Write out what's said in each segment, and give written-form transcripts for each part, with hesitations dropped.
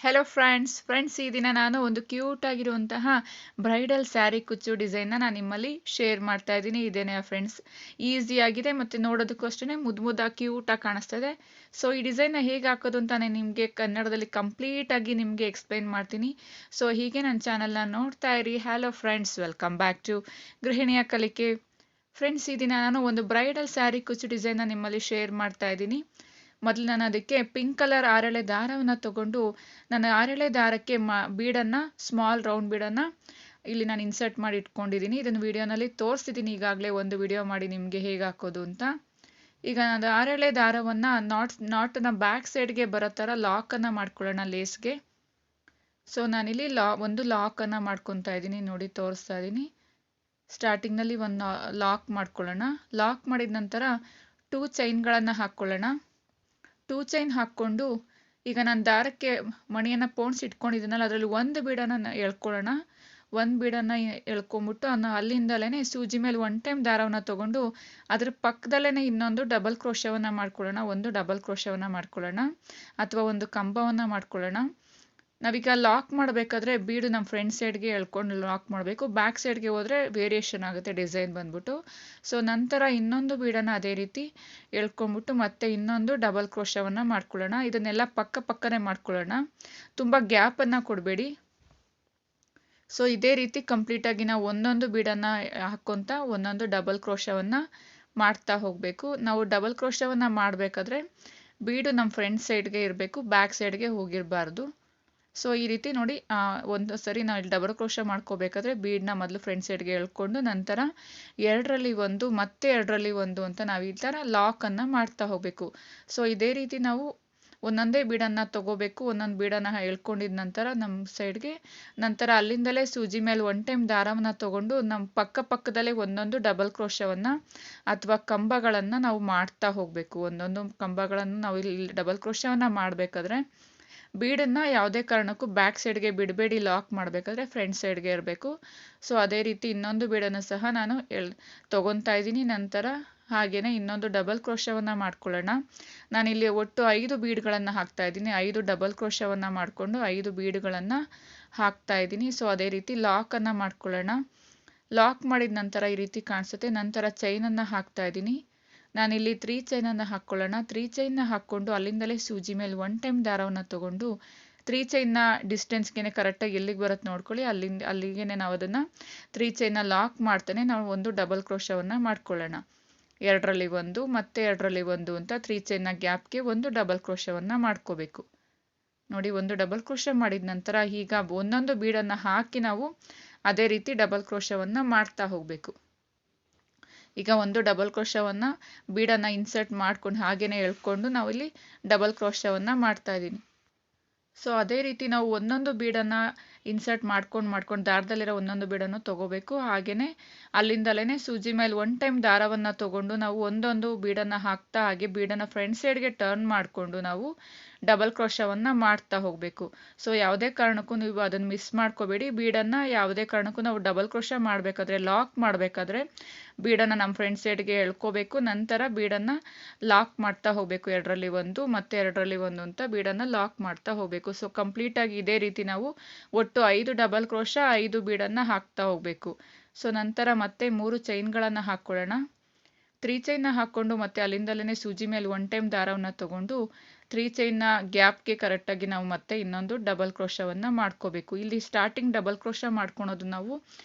Hello friends ಈ ದಿನ ನಾನು ಒಂದು ಕ್ಯೂಟ್ ಆಗಿರುವಂತಹ ಬ್ರೈಡಲ್ ಸ್ಯಾರಿ ಕುಚ್ಚು ಡಿಸೈನ್ನ ನಾನು ನಿಮ್ಮಲ್ಲಿ ಶೇರ್ ಮಾಡ್ತಾ ಇದ್ದೀನಿ. ಇದೇನೆ ಫ್ರೆಂಡ್ಸ್, ಈಸಿ ಆಗಿದೆ ಮತ್ತು ನೋಡೋದಕ್ಕೂ ಅಷ್ಟೇ ಮುದ್ದಾಗಿ ಕ್ಯೂಟಾಗಿ ಕಾಣಿಸ್ತಾ ಇದೆ. ಸೊ ಈ ಡಿಸೈನ್ನ ಹೇಗೆ ಹಾಕೋದು ಅಂತ ನಾನು ನಿಮಗೆ ಕನ್ನಡದಲ್ಲಿ ಕಂಪ್ಲೀಟಾಗಿ ನಿಮಗೆ ಎಕ್ಸ್ಪ್ಲೈನ್ ಮಾಡ್ತೀನಿ. ಸೊ ಹೀಗೆ ನನ್ನ ಚಾನಲ್ನ ನೋಡ್ತಾ ಇರಿ. Hello friends, welcome back to ಗೃಹಿಣಿಯ ಕಲಿಕೆ. ಫ್ರೆಂಡ್ಸ್, ಈ ದಿನ ನಾನು ಒಂದು ಬ್ರೈಡಲ್ ಸ್ಯಾರಿ ಕುಚ್ಚು ಡಿಸೈನ್ನ ನಿಮ್ಮಲ್ಲಿ ಶೇರ್ ಮಾಡ್ತಾ ಇದ್ದೀನಿ. ಮೊದಲು ನಾನು ಅದಕ್ಕೆ ಪಿಂಕ್ ಕಲರ್ ಆರೆಳೆ ದಾರವನ್ನು ತಗೊಂಡು ನಾನು ಆರೆಳೆ ದಾರಕ್ಕೆ ಬೀಡನ್ನು ಸ್ಮಾಲ್ ರೌಂಡ್ ಬೀಡನ್ನು ಇಲ್ಲಿ ನಾನು ಇನ್ಸರ್ಟ್ ಮಾಡಿ ಇಟ್ಕೊಂಡಿದ್ದೀನಿ. ಇದನ್ನು ವಿಡಿಯೋನಲ್ಲಿ ತೋರಿಸ್ತಿದ್ದೀನಿ, ಈಗಾಗಲೇ ಒಂದು ವಿಡಿಯೋ ಮಾಡಿ ನಿಮಗೆ ಹೇಗೆ ಹಾಕೋದು ಅಂತ. ಈಗ ನಾನು ಆರೆಳೆ ದಾರವನ್ನು ನಾಟ್ನ ಬ್ಯಾಕ್ ಸೈಡ್ಗೆ ಬರೋ ಥರ ಲಾಕನ್ನು ಮಾಡ್ಕೊಳ್ಳೋಣ ಲೇಸ್ಗೆ. ಸೊ ನಾನಿಲ್ಲಿ ಒಂದು ಲಾಕನ್ನು ಮಾಡ್ಕೊತಾ ಇದ್ದೀನಿ, ನೋಡಿ ತೋರಿಸ್ತಾ ಇದ್ದೀನಿ. ಸ್ಟಾರ್ಟಿಂಗ್ನಲ್ಲಿ ಒಂದು ಲಾಕ್ ಮಾಡ್ಕೊಳ್ಳೋಣ. ಲಾಕ್ ಮಾಡಿದ ನಂತರ 2 ಚೈನ್ಗಳನ್ನು ಹಾಕ್ಕೊಳ್ಳೋಣ. 2 ಚೈನ್ ಹಾಕ್ಕೊಂಡು ಈಗ ನಾನು ದಾರಕ್ಕೆ ಮಣಿಯನ್ನು ಪೋಣಿಸಿ ಇಟ್ಕೊಂಡಿದ್ದೀನಲ್ಲ, ಅದರಲ್ಲಿ ಒಂದು ಬೀಡನ್ನು ಎಳ್ಕೊಳ್ಳೋಣ. ಒಂದು ಬೀಡನ್ನು ಎಳ್ಕೊಂಬಿಟ್ಟು ಅಲ್ಲಿಂದಲೇ ಸೂಜಿ ಮೇಲೆ 1 ಟೈಮ್ ದಾರವನ್ನು ತೊಗೊಂಡು ಅದ್ರ ಪಕ್ಕದಲ್ಲೇ ಇನ್ನೊಂದು ಡಬಲ್ ಕ್ರೋಶವನ್ನು ಮಾಡ್ಕೊಳ್ಳೋಣ. ಒಂದು ಡಬಲ್ ಕ್ರೋಶವನ್ನು ಮಾಡ್ಕೊಳ್ಳೋಣ ಅಥವಾ ಒಂದು ಕಂಬವನ್ನು ಮಾಡ್ಕೊಳ್ಳೋಣ. ನಾವೀಗ ಲಾಕ್ ಮಾಡಬೇಕಾದ್ರೆ ಬೀಡು ನಮ್ಮ ಫ್ರಂಟ್ ಸೈಡ್ಗೆ ಎಳ್ಕೊಂಡು ಲಾಕ್ ಮಾಡಬೇಕು. ಬ್ಯಾಕ್ ಸೈಡ್ಗೆ ಹೋದರೆ ವೇರಿಯೇಷನ್ ಆಗುತ್ತೆ ಡಿಸೈನ್ ಬಂದ್ಬಿಟ್ಟು. ಸೊ ನಂತರ ಇನ್ನೊಂದು ಬೀಡನ್ನು ಅದೇ ರೀತಿ ಎಳ್ಕೊಂಬಿಟ್ಟು ಮತ್ತೆ ಇನ್ನೊಂದು ಡಬಲ್ ಕ್ರೋಶವನ್ನು ಮಾಡ್ಕೊಳ್ಳೋಣ. ಇದನ್ನೆಲ್ಲ ಪಕ್ಕನೇ ಮಾಡ್ಕೊಳ್ಳೋಣ, ತುಂಬ ಗ್ಯಾಪನ್ನು ಕೊಡಬೇಡಿ. ಸೊ ಇದೇ ರೀತಿ ಕಂಪ್ಲೀಟಾಗಿ ನಾವು ಒಂದೊಂದು ಬೀಡನ್ನು ಹಾಕ್ಕೊತ ಒಂದೊಂದು ಡಬಲ್ ಕ್ರೋಶವನ್ನು ಮಾಡ್ತಾ ಹೋಗಬೇಕು. ನಾವು ಡಬಲ್ ಕ್ರೋಶವನ್ನು ಮಾಡಬೇಕಾದ್ರೆ ಬೀಡು ನಮ್ಮ ಫ್ರಂಟ್ ಸೈಡ್ಗೆ ಇರಬೇಕು, ಬ್ಯಾಕ್ ಸೈಡ್ಗೆ ಹೋಗಿರಬಾರ್ದು. ಸೊ ಈ ರೀತಿ ನೋಡಿ, ಒಂದು ಸರಿ ನಾವು ಇಲ್ಲಿ ಡಬಲ್ ಕ್ರೋಶ ಮಾಡ್ಕೋಬೇಕಾದ್ರೆ ಬೀಡನ್ನ ಮೊದಲು ಫ್ರಂಟ್ ಸೈಡ್ಗೆ ಎಳ್ಕೊಂಡು ನಂತರ 2ರಲ್ಲಿ 1 ಮತ್ತೆ 2ರಲ್ಲಿ 1 ಅಂತ ನಾವು ಈ ಥರ ಲಾಕನ್ನು ಮಾಡ್ತಾ ಹೋಗಬೇಕು. ಸೊ ಇದೇ ರೀತಿ ನಾವು ಒಂದೊಂದೇ ಬೀಡನ್ನು ತಗೋಬೇಕು. ಒಂದೊಂದು ಬೀಡನ್ನು ಎಳ್ಕೊಂಡಿದ ನಂತರ ನಮ್ಮ ಸೈಡ್ಗೆ, ನಂತರ ಅಲ್ಲಿಂದಲೇ ಸೂಜಿ ಮೇಲೆ 1 ಟೈಮ್ ದಾರವನ್ನು ತಗೊಂಡು ನಮ್ಮ ಪಕ್ಕದಲ್ಲೇ ಒಂದೊಂದು ಡಬಲ್ ಕ್ರೋಶವನ್ನು ಅಥವಾ ಕಂಬಗಳನ್ನು ನಾವು ಮಾಡ್ತಾ ಹೋಗಬೇಕು. ಒಂದೊಂದು ಕಂಬಗಳನ್ನು ನಾವು ಇಲ್ಲಿ ಡಬಲ್ ಕ್ರೋಶವನ್ನು ಮಾಡಬೇಕಾದ್ರೆ ಬೀಡನ್ನು ಯಾವುದೇ ಕಾರಣಕ್ಕೂ ಬ್ಯಾಕ್ ಸೈಡ್ಗೆ ಬಿಡಬೇಡಿ. ಲಾಕ್ ಮಾಡಬೇಕಾದ್ರೆ ಫ್ರಂಟ್ ಸೈಡ್ಗೆ ಇರಬೇಕು. ಸೊ ಅದೇ ರೀತಿ ಇನ್ನೊಂದು ಬೀಡನ್ನು ಸಹ ನಾನು ತೊಗೊತಾ ಇದ್ದೀನಿ. ನಂತರ ಹಾಗೆಯೇ ಇನ್ನೊಂದು ಡಬಲ್ ಕ್ರೋಶವನ್ನು ಮಾಡ್ಕೊಳ್ಳೋಣ. ನಾನಿಲ್ಲಿ ಒಟ್ಟು 5 ಬೀಡ್ಗಳನ್ನು ಹಾಕ್ತಾ ಇದ್ದೀನಿ. 5 ಡಬಲ್ ಕ್ರೋಶವನ್ನು ಮಾಡಿಕೊಂಡು 5 ಬೀಡ್ಗಳನ್ನು ಹಾಕ್ತಾ ಇದ್ದೀನಿ. ಸೊ ಅದೇ ರೀತಿ ಲಾಕನ್ನು ಮಾಡ್ಕೊಳ್ಳೋಣ. ಲಾಕ್ ಮಾಡಿದ ನಂತರ ಈ ರೀತಿ ಕಾಣಿಸುತ್ತೆ. ನಂತರ ಚೈನನ್ನು ಹಾಕ್ತಾ ಇದ್ದೀನಿ. ನಾನಿಲ್ಲಿ 3 ಚೈನನ್ನು ಹಾಕ್ಕೊಳ್ಳೋಣ. 3 ಚೈನ್ನ ಹಾಕ್ಕೊಂಡು ಅಲ್ಲಿಂದಲೇ ಸೂಜಿ ಮೇಲೆ 1 ಟೈಮ್ ದಾರವನ್ನು ತಗೊಂಡು 3 ಚೈನ್ನ ಡಿಸ್ಟೆನ್ಸ್ಗೆ ಕರೆಕ್ಟಾಗಿ ಎಲ್ಲಿಗೆ ಬರುತ್ತೆ ನೋಡ್ಕೊಳ್ಳಿ. ಅಲ್ಲಿಗೆ ನಾವು ಅದನ್ನು 3 ಚೈನ್ನ ಲಾಕ್ ಮಾಡ್ತಾನೆ ನಾವು ಒಂದು ಡಬಲ್ ಕ್ರೋಶವನ್ನು ಮಾಡ್ಕೊಳ್ಳೋಣ. 2ರಲ್ಲಿ 1 ಮತ್ತೆ 2ರಲ್ಲಿ 1 ಅಂತ 3 ಚೈನ್ನ ಗ್ಯಾಪ್ಗೆ ಒಂದು ಡಬಲ್ ಕ್ರೋಶವನ್ನು ಮಾಡ್ಕೋಬೇಕು. ನೋಡಿ, ಒಂದು ಡಬಲ್ ಕ್ರೋಶ ಮಾಡಿದ ನಂತರ ಈಗ ಒಂದೊಂದು ಬೀಡನ್ನು ಹಾಕಿ ನಾವು ಅದೇ ರೀತಿ ಡಬಲ್ ಕ್ರೋಶವನ್ನು ಮಾಡ್ತಾ ಹೋಗಬೇಕು. ಈಗ ಒಂದು ಡಬಲ್ ಕ್ರೋಶವನ್ನು ಬೀಡನ್ನು ಇನ್ಸರ್ಟ್ ಮಾಡ್ಕೊಂಡು ಹಾಗೇನೆ ಎಳ್ಕೊಂಡು ನಾವಿಲ್ಲಿ ಡಬಲ್ ಕ್ರೋಶವನ್ನು ಮಾಡ್ತಾ ಇದ್ದೀನಿ. ಸೊ ಅದೇ ರೀತಿ ನಾವು ಒಂದೊಂದು ಬೀಡನ್ನು ಇನ್ಸರ್ಟ್ ಮಾಡ್ಕೊಂಡು ದಾರದಲ್ಲಿರೋ ಒಂದೊಂದು ಬೀಡನ್ನು ತಗೋಬೇಕು. ಹಾಗೆಯೇ ಅಲ್ಲಿಂದಲೇ ಸೂಜಿ ಮೇಲೆ 1 ಟೈಮ್ ದಾರವನ್ನು ತಗೊಂಡು ನಾವು ಒಂದೊಂದು ಬೀಡನ್ನು ಹಾಕ್ತಾ ಹಾಗೆ ಬೀಡನ್ನು ಫ್ರಂಟ್ ಸೈಡ್ಗೆ ಟರ್ನ್ ಮಾಡಿಕೊಂಡು ನಾವು ಡಬಲ್ ಕ್ರೋಶವನ್ನು ಮಾಡ್ತಾ ಹೋಗಬೇಕು. ಸೊ ಯಾವುದೇ ಕಾರಣಕ್ಕೂ ನೀವು ಅದನ್ನು ಮಿಸ್ ಮಾಡ್ಕೋಬೇಡಿ. ಬೀಡನ್ನು ಯಾವುದೇ ಕಾರಣಕ್ಕೂ ನಾವು ಡಬಲ್ ಕ್ರೋಶ ಮಾಡಬೇಕಾದ್ರೆ, ಲಾಕ್ ಮಾಡಬೇಕಾದ್ರೆ ಬೀಡನ್ನು ನಮ್ಮ ಫ್ರಂಟ್ ಸೈಡ್ಗೆ ಎಳ್ಕೋಬೇಕು. ನಂತರ ಬೀಡನ್ನು ಲಾಕ್ ಮಾಡ್ತಾ ಹೋಗಬೇಕು. 2ರಲ್ಲಿ 1 ಮತ್ತೆ 2ರಲ್ಲಿ 1 ಅಂತ ಬೀಡನ್ನು ಲಾಕ್ ಮಾಡ್ತಾ ಹೋಗಬೇಕು. ಸೊ ಕಂಪ್ಲೀಟಾಗಿ ಇದೇ ರೀತಿ ನಾವು ಒಟ್ಟು 5 ಡಬಲ್ ಕ್ರೋಶ 5 ಬೀಡನ್ನು ಹಾಕ್ತಾ ಹೋಗಬೇಕು. ಸೊ ನಂತರ ಮತ್ತೆ 3 ಚೈನ್ಗಳನ್ನು ಹಾಕ್ಕೊಳ್ಳೋಣ. 3 ಚೈನ್ನ ಹಾಕ್ಕೊಂಡು ಮತ್ತೆ ಅಲ್ಲಿಂದಲೇ ಸೂಜಿ ಮೇಲೆ 1 ಟೈಮ್ ದಾರವನ್ನು ತಗೊಂಡು 3 ಚೈನ್ನ ಗ್ಯಾಪ್ಗೆ ಕರೆಕ್ಟಾಗಿ ನಾವು ಮತ್ತೆ ಇನ್ನೊಂದು ಡಬಲ್ ಕ್ರೋಶವನ್ನು ಮಾಡ್ಕೋಬೇಕು. ಇಲ್ಲಿ ಸ್ಟಾರ್ಟಿಂಗ್ ಡಬಲ್ ಕ್ರೋಶ ಮಾಡ್ಕೊಳೋದು ನಾವು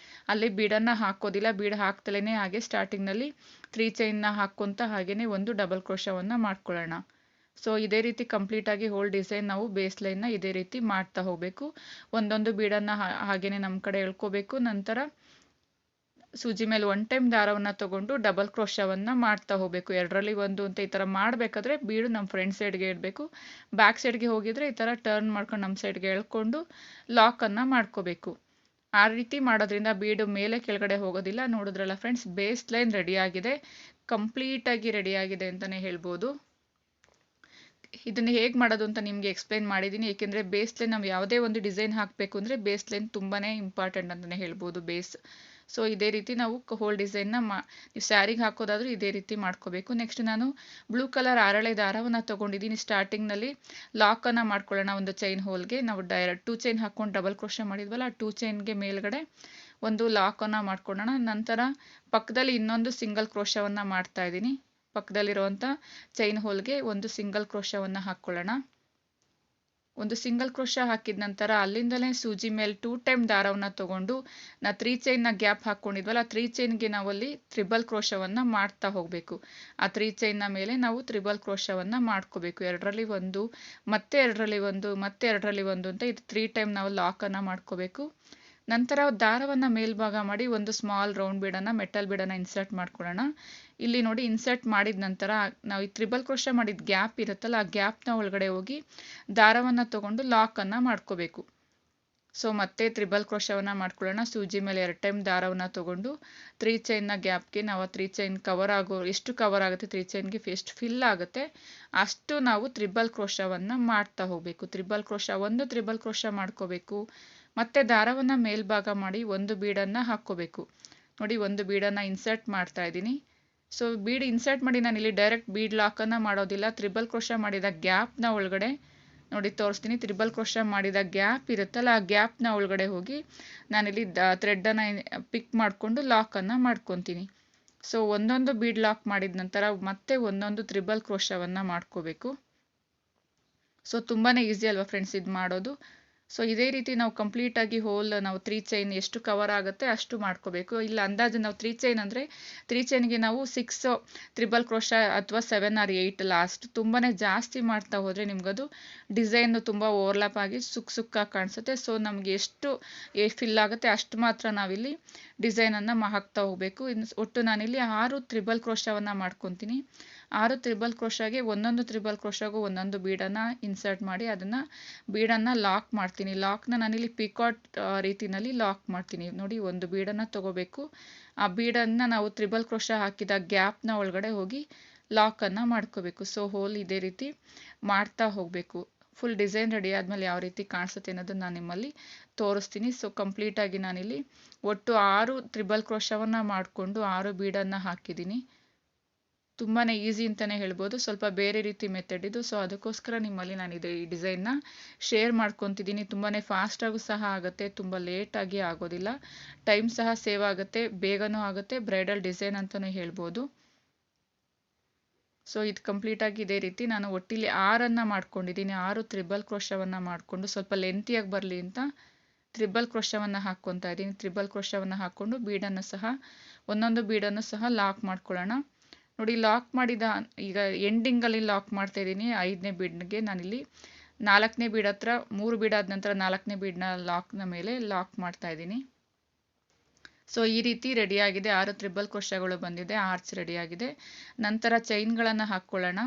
ಅಲ್ಲಿ ಬೀಡನ್ನು ಹಾಕೋದಿಲ್ಲ. ಬೀಡ್ ಹಾಕ್ತಲೇ ಹಾಗೆ ಸ್ಟಾರ್ಟಿಂಗ್ನಲ್ಲಿ 3 ಚೈನ್ನ ಹಾಕ್ಕೊಂತ ಹಾಗೆಯೇ ಒಂದು ಡಬಲ್ ಕ್ರೋಶವನ್ನು ಮಾಡ್ಕೊಳ್ಳೋಣ. ಸೊ ಇದೇ ರೀತಿ ಕಂಪ್ಲೀಟಾಗಿ ಹೋಲ್ ಡಿಸೈನ್ ನಾವು ಬೇಸ್ ಲೈನ್ನ ಇದೇ ರೀತಿ ಮಾಡ್ತಾ ಹೋಗಬೇಕು. ಒಂದೊಂದು ಬೀಡನ್ನು ಹಾಗೆಯೇ ನಮ್ಮ ಕಡೆ ಎಳ್ಕೋಬೇಕು. ನಂತರ ಸೂಜಿ ಮೇಲೆ 1 ಟೈಮ್ ದಾರವನ್ನು ತಗೊಂಡು ಡಬಲ್ ಕ್ರೋಶವನ್ನು ಮಾಡ್ತಾ ಹೋಗಬೇಕು. 2ರಲ್ಲಿ 1 ಅಂತ ಈ ಥರ ಮಾಡಬೇಕಾದ್ರೆ ಬೀಡು ನಮ್ಮ ಫ್ರಂಟ್ ಸೈಡ್ಗೆ ಇಡಬೇಕು. ಬ್ಯಾಕ್ ಸೈಡ್ಗೆ ಹೋಗಿದ್ರೆ ಈ ಥರ ಟರ್ನ್ ಮಾಡ್ಕೊಂಡು ನಮ್ಮ ಸೈಡ್ಗೆ ಎಳ್ಕೊಂಡು ಲಾಕನ್ನು ಮಾಡ್ಕೋಬೇಕು. ಆ ರೀತಿ ಮಾಡೋದ್ರಿಂದ ಬೀಡು ಮೇಲೆ ಕೆಳಗಡೆ ಹೋಗೋದಿಲ್ಲ. ನೋಡಿದ್ರಲ್ಲ ಫ್ರೆಂಡ್ಸ್, ಬೇಸ್ ಲೈನ್ ರೆಡಿಯಾಗಿದೆ, ಕಂಪ್ಲೀಟಾಗಿ ರೆಡಿಯಾಗಿದೆ ಅಂತಲೇ ಹೇಳ್ಬೋದು. ಇದನ್ನು ಹೇಗೆ ಮಾಡೋದು ಅಂತ ನಿಮಗೆ ಎಕ್ಸ್ಪ್ಲೈನ್ ಮಾಡಿದ್ದೀನಿ. ಏಕೆಂದರೆ ಬೇಸ್ ಲೈನ್ ನಾವು ಯಾವುದೇ ಒಂದು ಡಿಸೈನ್ ಹಾಕಬೇಕು ಅಂದರೆ ಬೇಸ್ ಲೈನ್ ತುಂಬಾ ಇಂಪಾರ್ಟೆಂಟ್ ಅಂತಲೇ ಹೇಳ್ಬೋದು. ಬೇಸ್ ಸೊ ಇದೇ ರೀತಿ ನಾವು ಹೋಲ್ ಡಿಸೈನ್ನ ನೀವು ಸ್ಯಾರಿಗೆ ಹಾಕೋದಾದ್ರೂ ಇದೇ ರೀತಿ ಮಾಡ್ಕೋಬೇಕು. ನೆಕ್ಸ್ಟ್ ನಾನು ಬ್ಲೂ ಕಲರ್ ಆರಳೆ ದಾರವನ್ನು ತೊಗೊಂಡಿದ್ದೀನಿ. ಸ್ಟಾರ್ಟಿಂಗ್ನಲ್ಲಿ ಲಾಕನ್ನು ಮಾಡ್ಕೊಳ್ಳೋಣ ಒಂದು ಚೈನ್ ಹೋಲ್ಗೆ. ನಾವು ಡೈರೆಕ್ಟ್ 2 ಚೈನ್ ಹಾಕ್ಕೊಂಡು ಡಬಲ್ ಕ್ರೋಶೆ ಮಾಡಿದ್ವಲ್ಲ, ಆ 2 ಚೈನ್ಗೆ ಮೇಲ್ಗಡೆ ಒಂದು ಲಾಕನ್ನು ಮಾಡ್ಕೊಳ್ಳೋಣ. ನಂತರ ಪಕ್ಕದಲ್ಲಿ ಇನ್ನೊಂದು ಸಿಂಗಲ್ ಕ್ರೋಶವನ್ನು ಮಾಡ್ತಾ ಇದ್ದೀನಿ. ಪಕ್ಕದಲ್ಲಿರುವಂಥ ಚೈನ್ ಹೋಲ್ಗೆ ಒಂದು ಸಿಂಗಲ್ ಕ್ರೋಶವನ್ನು ಹಾಕ್ಕೊಳ್ಳೋಣ. ಒಂದು ಸಿಂಗಲ್ ಕ್ರೋಶ ಹಾಕಿದ ನಂತರ ಅಲ್ಲಿಂದಲೇ ಸೂಜಿ ಮೇಲೆ 2 ಟೈಮ್ ದಾರವನ್ನು ತಗೊಂಡು ನಾ 3 ಚೈನ್ನ ಗ್ಯಾಪ್ ಹಾಕ್ಕೊಂಡಿದ್ವಲ್ಲ, 3 ಚೈನ್ಗೆ ನಾವಲ್ಲಿ ತ್ರಿಬಲ್ ಕ್ರೋಶವನ್ನು ಮಾಡ್ತಾ ಹೋಗಬೇಕು. ಆ 3 ಚೈನ್ನ ಮೇಲೆ ನಾವು ತ್ರಿಬಲ್ ಕ್ರೋಶವನ್ನು ಮಾಡ್ಕೋಬೇಕು. 2ರಲ್ಲಿ 1, ಮತ್ತೆ 2ರಲ್ಲಿ 1, ಮತ್ತೆ 2ರಲ್ಲಿ 1 ಅಂತ ಇದು 3 ಟೈಮ್ ನಾವು ಲಾಕನ್ನು ಮಾಡ್ಕೋಬೇಕು. ನಂತರ ದಾರವನ್ನು ಮೇಲ್ಭಾಗ ಮಾಡಿ ಒಂದು ಸ್ಮಾಲ್ ರೌಂಡ್ ಬೀಡನ್ನು ಮೆಟಲ್ ಬೀಡನ್ನು ಇನ್ಸರ್ಟ್ ಮಾಡ್ಕೊಳ್ಳೋಣ. ಇಲ್ಲಿ ನೋಡಿ ಇನ್ಸರ್ಟ್ ಮಾಡಿದ ನಂತರ ನಾವು ಈ ತ್ರಿಬಲ್ ಕ್ರೋಶ ಮಾಡಿದ ಗ್ಯಾಪ್ ಇರುತ್ತಲ್ಲ, ಆ ಗ್ಯಾಪ್ನ ಒಳಗಡೆ ಹೋಗಿ ದಾರವನ್ನು ತಗೊಂಡು ಲಾಕನ್ನು ಮಾಡ್ಕೋಬೇಕು. ಸೊ ಮತ್ತೆ ತ್ರಿಬಲ್ ಕ್ರೋಶವನ್ನು ಮಾಡ್ಕೊಳ್ಳೋಣ. ಸೂಜಿ ಮೇಲೆ 2 ಟೈಮ್ ದಾರವನ್ನು ತಗೊಂಡು 3 ಚೈನ್ನ ಗ್ಯಾಪ್ಗೆ ನಾವು 3 ಚೈನ್ ಕವರ್ ಆಗೋ ಎಷ್ಟು ಕವರ್ ಆಗುತ್ತೆ 3 ಚೈನ್ಗೆ ಎಷ್ಟು ಫಿಲ್ ಆಗುತ್ತೆ ಅಷ್ಟು ನಾವು ತ್ರಿಬಲ್ ಕ್ರೋಶವನ್ನು ಮಾಡ್ತಾ ಹೋಗಬೇಕು. ತ್ರಿಬಲ್ ಕ್ರೋಶ ಒಂದು ತ್ರಿಬಲ್ ಕ್ರೋಶ ಮಾಡ್ಕೋಬೇಕು. ಮತ್ತೆ ದಾರವನ್ನು ಮೇಲ್ಭಾಗ ಮಾಡಿ ಒಂದು ಬೀಡನ್ನು ಹಾಕ್ಕೋಬೇಕು. ನೋಡಿ ಒಂದು ಬೀಡನ್ನು ಇನ್ಸರ್ಟ್ ಮಾಡ್ತಾ ಇದ್ದೀನಿ. ಸೊ ಬೀಡ್ ಇನ್ಸರ್ಟ್ ಮಾಡಿ ನಾನು ಇಲ್ಲಿ ಡೈರೆಕ್ಟ್ ಬೀಡ್ ಲಾಕನ್ನು ಮಾಡೋದಿಲ್ಲ. ತ್ರಿಬಲ್ ಕ್ರೋಶ ಮಾಡಿದ ಗ್ಯಾಪ್ನ ಒಳಗಡೆ ನೋಡಿ ತೋರಿಸ್ತೀನಿ. ತ್ರಿಬಲ್ ಕ್ರೋಶ ಮಾಡಿದ ಗ್ಯಾಪ್ ಇರುತ್ತಲ್ಲ, ಆ ಗ್ಯಾಪ್ನ ಒಳಗಡೆ ಹೋಗಿ ನಾನಿಲ್ಲಿ ಥ್ರೆಡ್ಡನ್ನು ಪಿಕ್ ಮಾಡಿಕೊಂಡು ಲಾಕನ್ನು ಮಾಡ್ಕೊತೀನಿ. ಸೊ ಒಂದೊಂದು ಬೀಡ್ ಲಾಕ್ ಮಾಡಿದ ನಂತರ ಮತ್ತೆ ಒಂದೊಂದು ತ್ರಿಬಲ್ ಕ್ರೋಶವನ್ನು ಮಾಡ್ಕೋಬೇಕು. ಸೊ ತುಂಬಾ ಈಸಿ ಅಲ್ವಾ ಫ್ರೆಂಡ್ಸ್ ಇದು ಮಾಡೋದು. ಸೊ ಇದೇ ರೀತಿ ನಾವು ಕಂಪ್ಲೀಟಾಗಿ ಹೋಲ್ ನಾವು 3 ಚೈನ್ ಎಷ್ಟು ಕವರ್ ಆಗುತ್ತೆ ಅಷ್ಟು ಮಾಡ್ಕೋಬೇಕು. ಇಲ್ಲ ಅಂದಾಜು ನಾವು 3 ಚೈನ್ ಅಂದರೆ 3 ಚೈನ್ಗೆ ನಾವು 6 ತ್ರಿಬಲ್ ಕ್ರೋಶ ಅಥವಾ 7 or 8 ಲಾಸ್ಟ್. ತುಂಬಾ ಜಾಸ್ತಿ ಮಾಡ್ತಾ ಹೋದರೆ ನಿಮ್ಗದು ಡಿಸೈನ್ ತುಂಬ ಓವರ್ಲ್ಯಾಪ್ ಆಗಿ ಸುಕ್ಕಾಗಿ ಕಾಣಿಸುತ್ತೆ. ಸೊ ನಮಗೆ ಎಷ್ಟು ಫಿಲ್ ಆಗುತ್ತೆ ಅಷ್ಟು ಮಾತ್ರ ನಾವಿಲ್ಲಿ ಡಿಸೈನನ್ನು ಹಾಕ್ತಾ ಹೋಗಬೇಕು. ಒಟ್ಟು ನಾನಿಲ್ಲಿ 6 ತ್ರಿಬಲ್ ಕ್ರೋಶವನ್ನು ಮಾಡ್ಕೊತೀನಿ. 6 ತ್ರಿಬಲ್ ಕ್ರೋಶಾಗೆ ಒಂದೊಂದು ತ್ರಿಬಲ್ ಕ್ರೋಶಾಗೂ ಒಂದೊಂದು ಬೀಡನ್ನು ಇನ್ಸರ್ಟ್ ಮಾಡಿ ಅದನ್ನು ಬೀಡನ್ನು ಲಾಕ್ ಮಾಡ್ತೀನಿ. ಲಾಕ್ನ ನಾನಿಲ್ಲಿ ಪಿಕಾಟ್ ರೀತಿನಲ್ಲಿ ಲಾಕ್ ಮಾಡ್ತೀನಿ. ನೋಡಿ ಒಂದು ಬೀಡನ್ನು ತಗೋಬೇಕು. ಆ ಬೀಡನ್ನು ನಾವು ತ್ರಿಬಲ್ ಕ್ರೋಶ ಹಾಕಿದ ಗ್ಯಾಪ್ನ ಒಳಗಡೆ ಹೋಗಿ ಲಾಕನ್ನು ಮಾಡ್ಕೋಬೇಕು. ಸೊ ಹೋಲ್ ಇದೇ ರೀತಿ ಮಾಡ್ತಾ ಹೋಗಬೇಕು. ಫುಲ್ ಡಿಸೈನ್ ರೆಡಿ ಆದಮೇಲೆ ಯಾವ ರೀತಿ ಕಾಣಿಸುತ್ತೆ ಅನ್ನೋದನ್ನು ನಾನು ನಿಮ್ಮಲ್ಲಿ ತೋರಿಸ್ತೀನಿ. ಸೊ ಕಂಪ್ಲೀಟಾಗಿ ನಾನಿಲ್ಲಿ ಒಟ್ಟು 6 ತ್ರಿಬಲ್ ಕ್ರೋಶವನ್ನು ಮಾಡಿಕೊಂಡು 6 ಬೀಡನ್ನು ಹಾಕಿದ್ದೀನಿ. ತುಂಬಾ ಈಸಿ ಅಂತಲೇ ಹೇಳ್ಬೋದು. ಸ್ವಲ್ಪ ಬೇರೆ ರೀತಿ ಮೆಥಡ್ ಇದು. ಸೊ ಅದಕ್ಕೋಸ್ಕರ ನಿಮ್ಮಲ್ಲಿ ನಾನು ಈ ಡಿಸೈನ್ನ ಶೇರ್ ಮಾಡ್ಕೊತಿದ್ದೀನಿ. ತುಂಬಾ ಫಾಸ್ಟಾಗೂ ಸಹ ಆಗುತ್ತೆ, ತುಂಬ ಲೇಟಾಗಿ ಆಗೋದಿಲ್ಲ. ಟೈಮ್ ಸಹ ಸೇವ್ ಆಗುತ್ತೆ, ಬೇಗನೂ ಆಗುತ್ತೆ. ಬ್ರೈಡಲ್ ಡಿಸೈನ್ ಅಂತಲೇ ಹೇಳ್ಬೋದು. ಸೊ ಇದು ಕಂಪ್ಲೀಟಾಗಿ ಇದೇ ರೀತಿ ನಾನು ಒಟ್ಟಿಲ್ಲಿ 6 ಮಾಡ್ಕೊಂಡಿದ್ದೀನಿ. 6 ತ್ರಿಬಲ್ ಕ್ರೋಶವನ್ನು ಮಾಡಿಕೊಂಡು ಸ್ವಲ್ಪ ಲೆಂತಿಯಾಗಿ ಬರಲಿ ಅಂತ ತ್ರಿಬಲ್ ಕ್ರೋಶವನ್ನು ಹಾಕ್ಕೊತಾ ಇದ್ದೀನಿ. ತ್ರಿಬಲ್ ಕ್ರೋಶವನ್ನು ಹಾಕ್ಕೊಂಡು ಬೀಡನ್ನು ಸಹ ಒಂದೊಂದು ಬೀಡನ್ನು ಸಹ ಲಾಕ್ ಮಾಡ್ಕೊಳ್ಳೋಣ. ನೋಡಿ ಲಾಕ್ ಮಾಡಿದ ಈಗ ಎಂಡಿಂಗಲ್ಲಿ ಲಾಕ್ ಮಾಡ್ತಾ ಇದ್ದೀನಿ. 5ನೇ ಬೀಡ್ಗೆ ನಾನಿಲ್ಲಿ 4ನೇ ಬೀಡ್ ಹತ್ರ 3 ಬೀಡ್ ಆದ ನಂತರ 4ನೇ ಬೀಡ್ನ ಲಾಕ್ನ ಮೇಲೆ ಲಾಕ್ ಮಾಡ್ತಾ ಇದ್ದೀನಿ. ಸೊ ಈ ರೀತಿ ರೆಡಿಯಾಗಿದೆ. 6 ತ್ರಿಬಲ್ ಕ್ರೋಶಗಳು ಬಂದಿದೆ, ಆರ್ಚ್ ರೆಡಿಯಾಗಿದೆ. ನಂತರ ಚೈನ್ಗಳನ್ನು ಹಾಕ್ಕೊಳ್ಳೋಣ.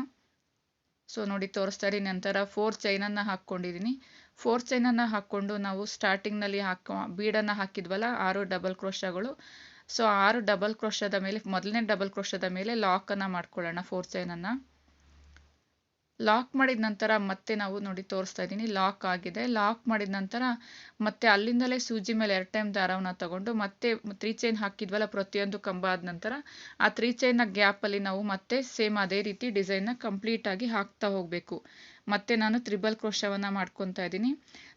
ಸೊ ನೋಡಿ ತೋರಿಸ್ತಾ ಇದ್ದೀನಿ. ನಂತರ 4 ಚೈನನ್ನು ಹಾಕ್ಕೊಂಡಿದ್ದೀನಿ. 4 ಚೈನನ್ನು ಹಾಕ್ಕೊಂಡು ನಾವು ಸ್ಟಾರ್ಟಿಂಗ್ನಲ್ಲಿ ಬೀಡನ್ನು ಹಾಕಿದ್ವಲ್ಲ 6 ಡಬಲ್ ಕ್ರೋಶಗಳು. ಸೊ 6 ಡಬಲ್ ಕ್ರೋಶದ ಮೇಲೆ ಮೊದಲನೇ ಡಬಲ್ ಕ್ರೋಶದ ಮೇಲೆ ಲಾಕನ್ನು ಮಾಡ್ಕೊಳ್ಳೋಣ. 4 ಚೈನನ್ನು ಲಾಕ್ ಮಾಡಿದ ನಂತರ ಮತ್ತೆ ನಾವು ನೋಡಿ ತೋರಿಸ್ತಾ ಇದ್ದೀನಿ ಲಾಕ್ ಆಗಿದೆ. ಲಾಕ್ ಮಾಡಿದ ನಂತರ ಮತ್ತೆ ಅಲ್ಲಿಂದಲೇ ಸೂಜಿ ಮೇಲೆ 2 ಟೈಮ್ ದಾರವನ್ನು ತಗೊಂಡು ಮತ್ತೆ 3 ಚೈನ್ ಹಾಕಿದ್ವಲ್ಲ ಪ್ರತಿಯೊಂದು ಕಂಬ ಆದ ನಂತರ ಆ 3 ಚೈನ್ನ ಗ್ಯಾಪಲ್ಲಿ ನಾವು ಮತ್ತೆ ಸೇಮ್ ಅದೇ ರೀತಿ ಡಿಸೈನ್ನ ಕಂಪ್ಲೀಟಾಗಿ ಹಾಕ್ತಾ ಹೋಗಬೇಕು. ಮತ್ತೆ ನಾನು ತ್ರಿಬಲ್ ಕ್ರೋಶವನ್ನು ಮಾಡ್ಕೊತಾ ಇದ್ದೀನಿ.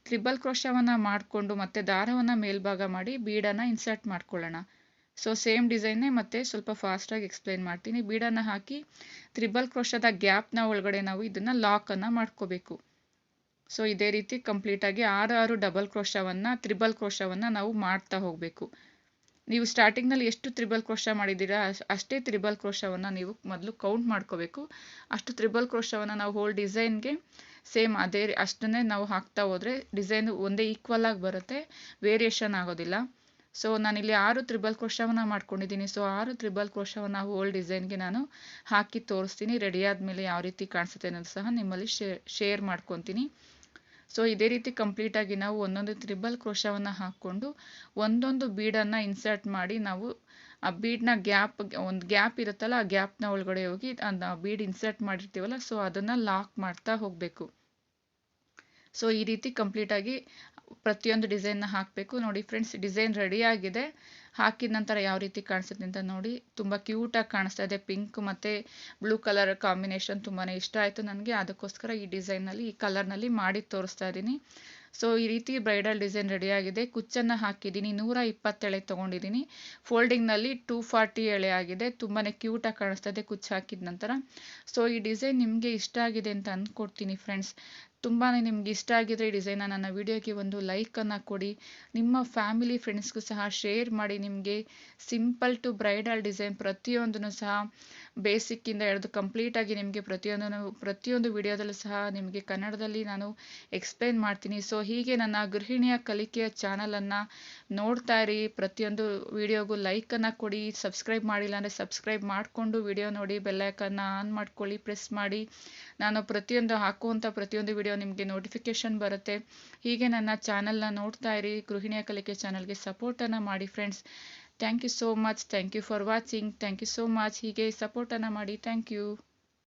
ತ್ರಿಬಲ್ ಕ್ರೋಶವನ್ನು ಮಾಡಿಕೊಂಡು ಮತ್ತೆ ದಾರವನ್ನು ಮೇಲ್ಭಾಗ ಮಾಡಿ ಬೀಡನ್ನು ಇನ್ಸರ್ಟ್ ಮಾಡ್ಕೊಳ್ಳೋಣ. ಸೊ ಸೇಮ್ ಡಿಸೈನ್ನೇ ಮತ್ತೆ ಸ್ವಲ್ಪ ಫಾಸ್ಟಾಗಿ ಎಕ್ಸ್ಪ್ಲೈನ್ ಮಾಡ್ತೀನಿ. ಬೀಡನ್ನು ಹಾಕಿ ತ್ರಿಬಲ್ ಕ್ರೋಶದ ಗ್ಯಾಪ್ನ ಒಳಗಡೆ ನಾವು ಇದನ್ನು ಲಾಕನ್ನು ಮಾಡ್ಕೋಬೇಕು. ಸೊ ಇದೇ ರೀತಿ ಕಂಪ್ಲೀಟಾಗಿ 6 ಡಬಲ್ ಕ್ರೋಶವನ್ನು ತ್ರಿಬಲ್ ಕ್ರೋಶವನ್ನು ನಾವು ಮಾಡ್ತಾ ಹೋಗಬೇಕು. ನೀವು ಸ್ಟಾರ್ಟಿಂಗ್ನಲ್ಲಿ ಎಷ್ಟು ತ್ರಿಬಲ್ ಕ್ರೋಶ ಮಾಡಿದ್ದೀರಾ ಅಷ್ಟೇ ತ್ರಿಬಲ್ ಕ್ರೋಶವನ್ನು ನೀವು ಮೊದಲು ಕೌಂಟ್ ಮಾಡ್ಕೋಬೇಕು. ಅಷ್ಟು ತ್ರಿಬಲ್ ಕ್ರೋಶವನ್ನು ನಾವು ಹೋಲ್ ಡಿಸೈನ್ಗೆ ಸೇಮ್ ಅದೇ ಅಷ್ಟನ್ನೇ ನಾವು ಹಾಕ್ತಾ ಹೋದರೆ ಡಿಸೈನ್ ಒಂದೇ ಈಕ್ವಲ್ ಆಗಿ ಬರುತ್ತೆ, ವೇರಿಯೇಷನ್ ಆಗೋದಿಲ್ಲ. ಸೊ ನಾನಿಲ್ಲಿ 6 ತ್ರಿಬಲ್ ಕ್ರೋಶವನ್ನು ಮಾಡ್ಕೊಂಡಿದ್ದೀನಿ. ಸೊ 6 ತ್ರಿಬಲ್ ಕ್ರೋಶವನ್ನು ಹೋಲ್ ಡಿಸೈನ್ಗೆ ನಾನು ಹಾಕಿ ತೋರಿಸ್ತೀನಿ. ರೆಡಿ ಆದಮೇಲೆ ಯಾವ ರೀತಿ ಕಾಣಿಸುತ್ತೆ ಅನ್ನೋದು ಸಹ ನಿಮ್ಮಲ್ಲಿ ಶೇರ್ ಮಾಡ್ಕೊತೀನಿ. ಸೊ ಇದೇ ರೀತಿ ಕಂಪ್ಲೀಟಾಗಿ ನಾವು ಒಂದೊಂದು ತ್ರಿಬಲ್ ಕ್ರೋಶವನ್ನು ಹಾಕ್ಕೊಂಡು ಒಂದೊಂದು ಬೀಡನ್ನು ಇನ್ಸರ್ಟ್ ಮಾಡಿ ನಾವು ಆ ಬೀಡ್ನ ಒಂದು ಗ್ಯಾಪ್ ಇರುತ್ತಲ್ಲ ಆ ಗ್ಯಾಪ್ನ ಒಳಗಡೆ ಹೋಗಿ ಆ ಬೀಡ್ ಇನ್ಸರ್ಟ್ ಮಾಡಿರ್ತೀವಲ್ಲ ಸೊ ಅದನ್ನು ಲಾಕ್ ಮಾಡ್ತಾ ಹೋಗಬೇಕು. ಸೊ ಈ ರೀತಿ ಕಂಪ್ಲೀಟಾಗಿ ಪ್ರತಿಯೊಂದು ಡಿಸೈನ್ನ ಹಾಕಬೇಕು. ನೋಡಿ ಫ್ರೆಂಡ್ಸ್ ಡಿಸೈನ್ ರೆಡಿ ಆಗಿದೆ. ಹಾಕಿದ ನಂತರ ಯಾವ ರೀತಿ ಕಾಣಿಸುತ್ತೆ ಅಂತ ನೋಡಿ. ತುಂಬ ಕ್ಯೂಟಾಗಿ ಕಾಣಿಸ್ತಾ ಇದೆ. ಪಿಂಕ್ ಮತ್ತು ಬ್ಲೂ ಕಲರ್ ಕಾಂಬಿನೇಷನ್ ತುಂಬಾ ಇಷ್ಟ ಆಯಿತು ನನಗೆ. ಅದಕ್ಕೋಸ್ಕರ ಈ ಡಿಸೈನಲ್ಲಿ ಈ ಕಲರ್ನಲ್ಲಿ ಮಾಡಿ ತೋರಿಸ್ತಾ ಇದ್ದೀನಿ. ಸೊ ಈ ರೀತಿ ಬ್ರೈಡಲ್ ಡಿಸೈನ್ ರೆಡಿಯಾಗಿದೆ. ಕುಚ್ಚನ್ನು ಹಾಕಿದ್ದೀನಿ. 120 ಎಳೆ ತೊಗೊಂಡಿದ್ದೀನಿ. ಫೋಲ್ಡಿಂಗ್ನಲ್ಲಿ 240 ಎಳೆ ಆಗಿದೆ. ತುಂಬಾ ಕ್ಯೂಟಾಗಿ ಕಾಣಿಸ್ತಾ ಇದೆ ಕುಚ್ಚು ಹಾಕಿದ ನಂತರ. ಸೊ ಈ ಡಿಸೈನ್ ನಿಮಗೆ ಇಷ್ಟ ಆಗಿದೆ ಅಂತ ಅಂದ್ಕೊಡ್ತೀನಿ ಫ್ರೆಂಡ್ಸ್. ತುಂಬಾ ನಿಮ್ಗೆ ಇಷ್ಟ ಆಗಿದ್ರೆ ಈ ಡಿಸೈನ ನನ್ನ ವಿಡಿಯೋಗೆ ಒಂದು ಲೈಕನ್ನು ಕೊಡಿ. ನಿಮ್ಮ ಫ್ಯಾಮಿಲಿ ಫ್ರೆಂಡ್ಸ್ಗೂ ಸಹ ಶೇರ್ ಮಾಡಿ. ನಿಮಗೆ ಸಿಂಪಲ್ ಟು ಬ್ರೈಡಲ್ ಡಿಸೈನ್ ಪ್ರತಿಯೊಂದನ್ನು ಸಹ ಬೇಸಿಕ್ಕಿಂದ ಹಿಡಿದು ಕಂಪ್ಲೀಟಾಗಿ ನಿಮಗೆ ಪ್ರತಿಯೊಂದು ವಿಡಿಯೋದಲ್ಲೂ ಸಹ ನಿಮಗೆ ಕನ್ನಡದಲ್ಲಿ ನಾನು ಎಕ್ಸ್ಪ್ಲೇನ್ ಮಾಡ್ತೀನಿ. ಸೊ ಹೀಗೆ ನನ್ನ ಗೃಹಿಣಿಯ ಕಲಿಕೆಯ ಚಾನಲನ್ನು ನೋಡ್ತಾ ಇರಿ. ಪ್ರತಿಯೊಂದು ವಿಡಿಯೋಗೂ ಲೈಕನ್ನು ಕೊಡಿ. ಸಬ್ಸ್ಕ್ರೈಬ್ ಮಾಡಿಲ್ಲ ಅಂದರೆ ಸಬ್ಸ್ಕ್ರೈಬ್ ಮಾಡಿಕೊಂಡು ವಿಡಿಯೋ ನೋಡಿ. ಬೆಲ್ಲೈಕನ್ನ ಆನ್ ಮಾಡ್ಕೊಳ್ಳಿ, ಪ್ರೆಸ್ ಮಾಡಿ. ನಾನು ಹಾಕುವಂಥ ಪ್ರತಿಯೊಂದು ವಿಡಿಯೋ ನಿಮಗೆ ನೋಟಿಫಿಕೇಷನ್ ಬರುತ್ತೆ. ಹೀಗೆ ನನ್ನ ಚಾನಲ್ನ ನೋಡ್ತಾ ಇರಿ. ಗೃಹಿಣಿಯ ಕಲಿಕೆ ಚಾನಲ್ಗೆ ಸಪೋರ್ಟನ್ನು ಮಾಡಿ friends. Thank you so much. Thank you for watching. Thank you so much. ಹೀಗೆ ಸಪೋರ್ಟನ್ನು ಮಾಡಿ. Thank you.